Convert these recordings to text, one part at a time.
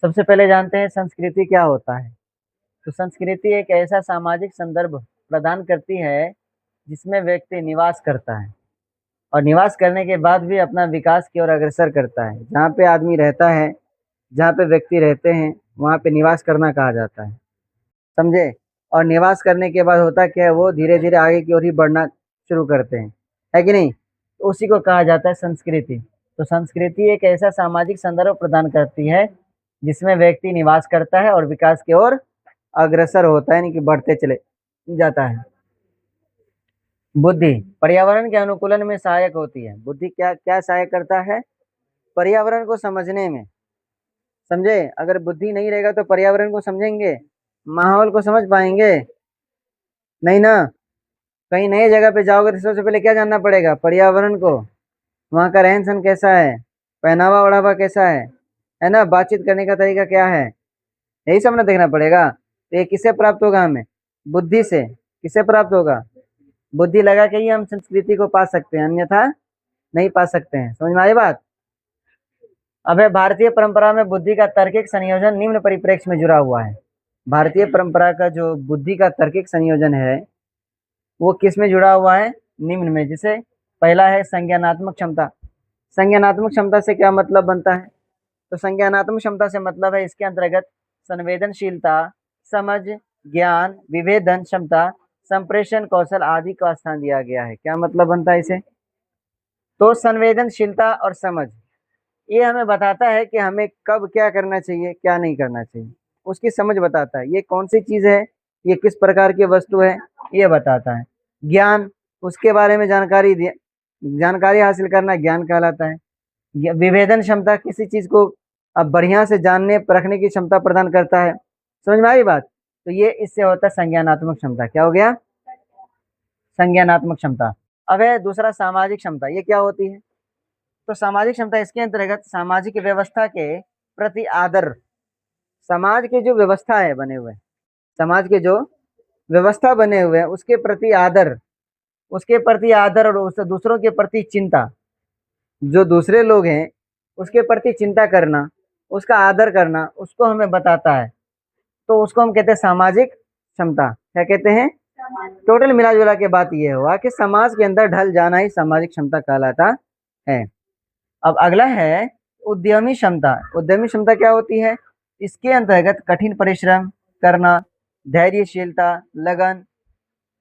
सबसे पहले जानते हैं संस्कृति क्या होता है। तो संस्कृति एक ऐसा सामाजिक संदर्भ प्रदान करती है जिसमें व्यक्ति निवास करता है और निवास करने के बाद भी अपना विकास की ओर अग्रसर करता है। जहाँ पे आदमी रहता है, जहाँ पे व्यक्ति रहते हैं, वहाँ पे निवास करना कहा जाता है। समझे? और निवास करने के बाद होता क्या है, वो धीरे धीरे आगे की ओर ही बढ़ना शुरू करते हैं, है कि नहीं? तो उसी को कहा जाता है संस्कृति। तो संस्कृति एक ऐसा सामाजिक संदर्भ प्रदान करती है जिसमें व्यक्ति निवास करता है और विकास की ओर अग्रसर होता है, यानी कि बढ़ते चले जाता है। बुद्धि पर्यावरण के अनुकूलन में सहायक होती है। बुद्धि क्या क्या सहायक करता है? पर्यावरण को समझने में। समझे? अगर बुद्धि नहीं रहेगा तो पर्यावरण को समझेंगे, माहौल को समझ पाएंगे नहीं ना। कहीं नई जगह पे जाओगे तो सबसे पहले क्या जानना पड़ेगा? पर्यावरण को। वहाँ का रहन सहन कैसा है, पहनावा ओढ़ावा कैसा है ना, बातचीत करने का तरीका क्या है, यही सब ना देखना पड़ेगा। तो ये किससे प्राप्त होगा? हमें बुद्धि से। किससे प्राप्त होगा? बुद्धि लगा के ही हम संस्कृति को पा सकते हैं, अन्यथा नहीं पा सकते हैं। समझ में आई बात? अब है भारतीय परंपरा में बुद्धि का तार्किक संयोजन निम्न परिप्रेक्ष्य में जुड़ा हुआ है। भारतीय परंपरा का जो बुद्धि का तार्किक संयोजन है वो किस में जुड़ा हुआ है? निम्न में। जिसे पहला है संज्ञानात्मक क्षमता। संज्ञानात्मक क्षमता से क्या मतलब बनता है? तो संज्ञानात्मक क्षमता से मतलब है इसके अंतर्गत संवेदनशीलता, समझ, ज्ञान, विभेदन क्षमता, संप्रेषण कौशल आदि का स्थान दिया गया है। क्या मतलब बनता है इसे? तो संवेदनशीलता और समझ ये हमें बताता है कि हमें कब क्या करना चाहिए, क्या नहीं करना चाहिए। उसकी समझ बताता है ये कौन सी चीज है, ये किस प्रकार की वस्तु है, ये बताता है। ज्ञान, उसके बारे में जानकारी हासिल करना ज्ञान कहलाता है। विभेदन क्षमता, किसी चीज को अब बढ़िया से जानने परखने की क्षमता प्रदान करता है। समझ में आई बात? तो ये इससे होता है संज्ञानात्मक क्षमता। क्या हो गया? संज्ञानात्मक क्षमता। अब है दूसरा सामाजिक क्षमता। ये क्या होती है? तो सामाजिक क्षमता इसके अंतर्गत सामाजिक व्यवस्था के प्रति आदर। समाज के जो व्यवस्था है बने हुए, समाज के जो व्यवस्था बने हुए हैं उसके प्रति आदर, उसके प्रति आदर और दूसरों के प्रति चिंता। जो दूसरे लोग हैं उसके प्रति चिंता करना, उसका आदर करना, उसको हमें बताता है। तो उसको हम कहते हैं सामाजिक क्षमता। क्या कहते हैं? टोटल मिला जुला के बात ये हुआ कि समाज के अंदर ढल जाना ही सामाजिक क्षमता कहलाता है। अब अगला है उद्यमी क्षमता। उद्यमी क्षमता क्या होती है? इसके अंतर्गत कठिन परिश्रम करना, धैर्यशीलता, लगन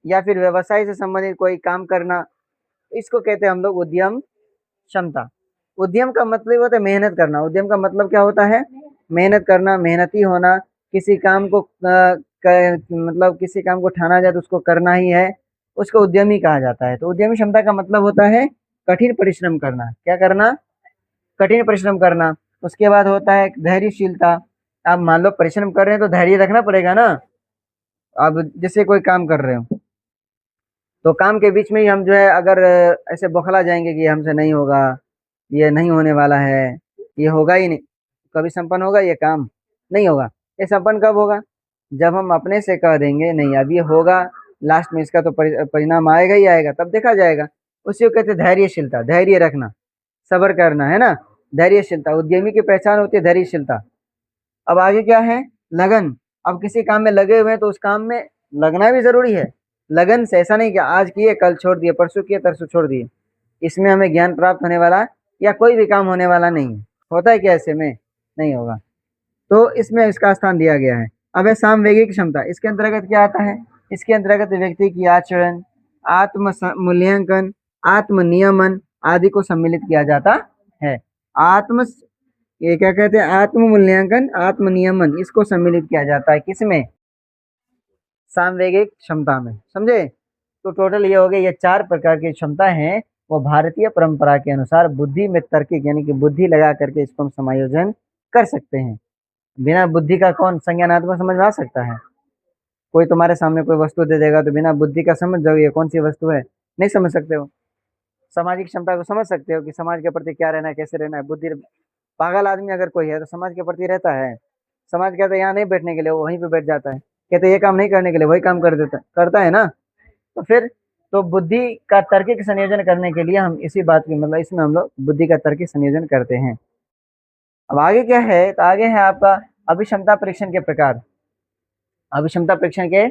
या फिर व्यवसाय से संबंधित कोई काम करना, इसको कहते हैं हम लोग उद्यम क्षमता। उद्यम का मतलब होता है मेहनत करना। उद्यम का मतलब क्या होता है? मेहनत करना, मेहनती होना। किसी काम को मतलब किसी काम को ठाना जाए तो उसको करना ही है, उसको उद्यमी कहा जाता है। तो उद्यमी क्षमता का मतलब होता है कठिन परिश्रम करना। क्या करना? कठिन परिश्रम करना। उसके बाद होता है धैर्यशीलता। आप मान लो परिश्रम कर रहे हैं तो धैर्य रखना पड़ेगा ना। अब जैसे कोई काम कर रहे हो तो काम के बीच में ही हम जो है अगर ऐसे बौखला जाएंगे कि ये हमसे नहीं होगा, ये नहीं होने वाला है, ये होगा ही नहीं, कभी संपन्न होगा ये काम? नहीं होगा। ये संपन्न कब होगा? जब हम अपने से कह देंगे नहीं अब ये होगा, लास्ट में इसका तो परिणाम आएगा ही आएगा, तब देखा जाएगा। उसी को कहते हैं धैर्यशीलता। धैर्य रखना, सब्र करना, है ना। धैर्यशीलता, उद्यमी की पहचान होती है धैर्यशीलता। अब आगे क्या है? लगन। अब किसी काम में लगे हुए हैं तो उस काम में लगना भी जरूरी है। लगन से ऐसा नहीं कि आज किए कल छोड़ दिए, परसों किए तरसों छोड़ दिए, इसमें हमें ज्ञान प्राप्त होने वाला या कोई भी काम होने वाला नहीं है। होता है क्या ऐसे में? नहीं होगा। तो इसमें इसका स्थान दिया गया है। अब है सामवेगिक क्षमता। इसके अंतर्गत क्या आता है? इसके अंतर्गत व्यक्ति की आचरण, आत्म मूल्यांकन, आत्म नियमन आदि को सम्मिलित किया जाता है। आत्म ये क्या कहते हैं? आत्म मूल्यांकन, आत्म नियमन, इसको सम्मिलित किया जाता है किसमें? सामवेगिक क्षमता में। समझे? तो टोटल ये हो गए, ये 4 प्रकार की क्षमता हैं। वो भारतीय परंपरा के अनुसार बुद्धि में तार्किक यानी कि बुद्धि लगा करके इसको हम समायोजन कर सकते हैं। बिना बुद्धि का कौन संज्ञानात्मक समझ में आ सकता है? कोई तुम्हारे सामने कोई वस्तु दे देगा तो बिना बुद्धि का समझ जाओगे ये कौन सी वस्तु है? नहीं समझ सकते हो। सामाजिक क्षमता को समझ सकते हो कि समाज के प्रति क्या रहना है, कैसे रहना है। बुद्धि, पागल आदमी अगर कोई है तो समाज के प्रति रहता है। समाज कहता है यहाँ नहीं बैठने के लिए, वो वहीं पे बैठ जाता है। कहते ये काम नहीं करने के लिए, वही काम कर देता करता है ना। तो फिर तो बुद्धि का तार्किक संयोजन करने के लिए हम इसी बात की मतलब इसमें हम लोग बुद्धि का तार्किक संयोजन करते हैं। अब आगे क्या है, तो आगे है आपका अभिक्षमता परीक्षण के प्रकार। अभिक्षमता परीक्षण के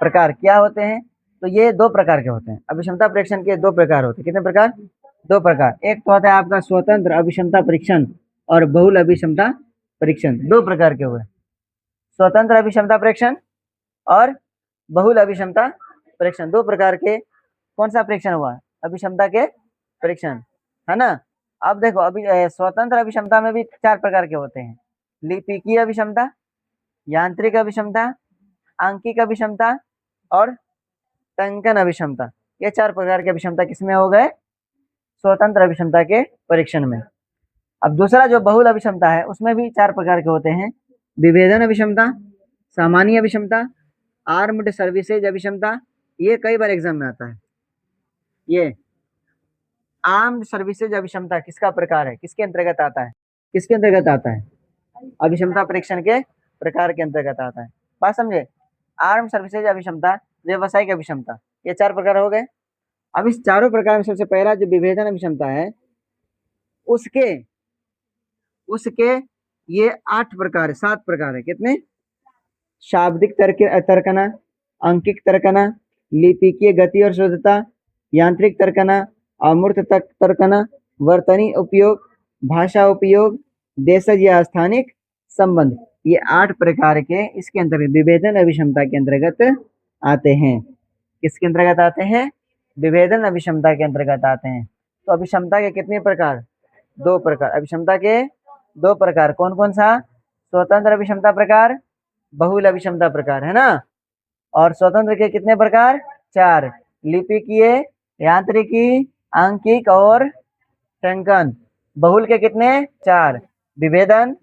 प्रकार क्या होते हैं, तो ये दो प्रकार के होते हैं। अभिक्षमता परीक्षण के दो प्रकार होते हैं। कितने प्रकार? दो प्रकार। एक तो होता है आपका स्वतंत्र अभिक्षमता परीक्षण और बहुल अभिक्षमता परीक्षण, दो प्रकार के हुए। स्वतंत्र अभिक्षमता परीक्षण और बहुल अभिक्षमता परीक्षण, दो प्रकार के। कौन सा परीक्षण हुआ? अभिक्षमता के परीक्षण, है ना। अब देखो, अभी स्वतंत्र अभिक्षमता में भी चार प्रकार के होते हैं। लिपिकीय अभिक्षमता, यांत्रिक अभिक्षमता, आंकिक अभिक्षमता और टंकन अभिक्षमता। ये चार प्रकार की अभिक्षमता किसमें हो गए? स्वतंत्र अभिक्षमता के परीक्षण में। अब दूसरा जो बहुल अभिक्षमता है, उसमें भी चार प्रकार के होते हैं। विभेदन अभिक्षमता, सामान्य अभिक्षमता, आर्म्ड सर्विसेज अभिक्षमता। ये कई बार एग्जाम में आता है। ये आर्म्ड सर्विसेज अभिक्षमता किसका प्रकार है, किसके अंतर्गत आता है? किसके अंतर्गत आता है? अभिक्षमता परीक्षण के प्रकार के अंतर्गत आता है। बात समझे? आर्म्ड सर्विसेज अभिक्षमता, व्यवसायिक अभिक्षमता, ये चार प्रकार हो गए। अब इस चारों प्रकार में सबसे पहला जो विभेदन अभिक्षमता है, उसके उसके ये 8 प्रकार, 7 प्रकार है। कितने? शाब्दिक तर्कना, अंकिक तर्कना, लिपिकीय गति और शुद्धता, यांत्रिक तर्कना, अमूर्त तर्कना, वर्तनी उपयोग, भाषा उपयोग, देशज या स्थानिक संबंध। ये 8 प्रकार के इसके अंतर्गत विभेदन अभिक्षमता के अंतर्गत आते हैं। किसके अंतर्गत आते हैं? विभेदन अभिक्षमता के अंतर्गत आते हैं। तो अभिक्षमता के कितने प्रकार? 2 प्रकार। अभिक्षमता के 2 प्रकार, कौन कौन सा? स्वतंत्र अभिक्षमता प्रकार, बहुल अभिक्षमता प्रकार, है ना। और स्वतंत्र के कितने प्रकार? 4। लिपिकीय, यांत्रिकी, आंकिक और टंकन। बहुल के कितने? 4। विभेदन,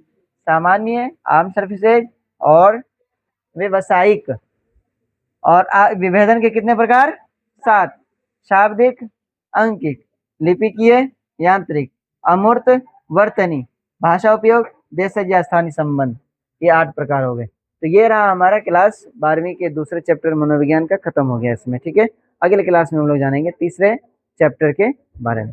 सामान्य, आर्म सर्विसेज और व्यवसायिक। और विभेदन के कितने प्रकार? 7। शाब्दिक, अंकिक, लिपिकीय, यांत्रिक, अमूर्त, वर्तनी, भाषा उपयोग, देशज या स्थानीय संबंध। ये 8 प्रकार हो गए। तो ये रहा हमारा क्लास 12वीं के दूसरे चैप्टर मनोविज्ञान का, खत्म हो गया इसमें। ठीक है, अगले क्लास में हम लोग जानेंगे तीसरे चैप्टर के बारे में।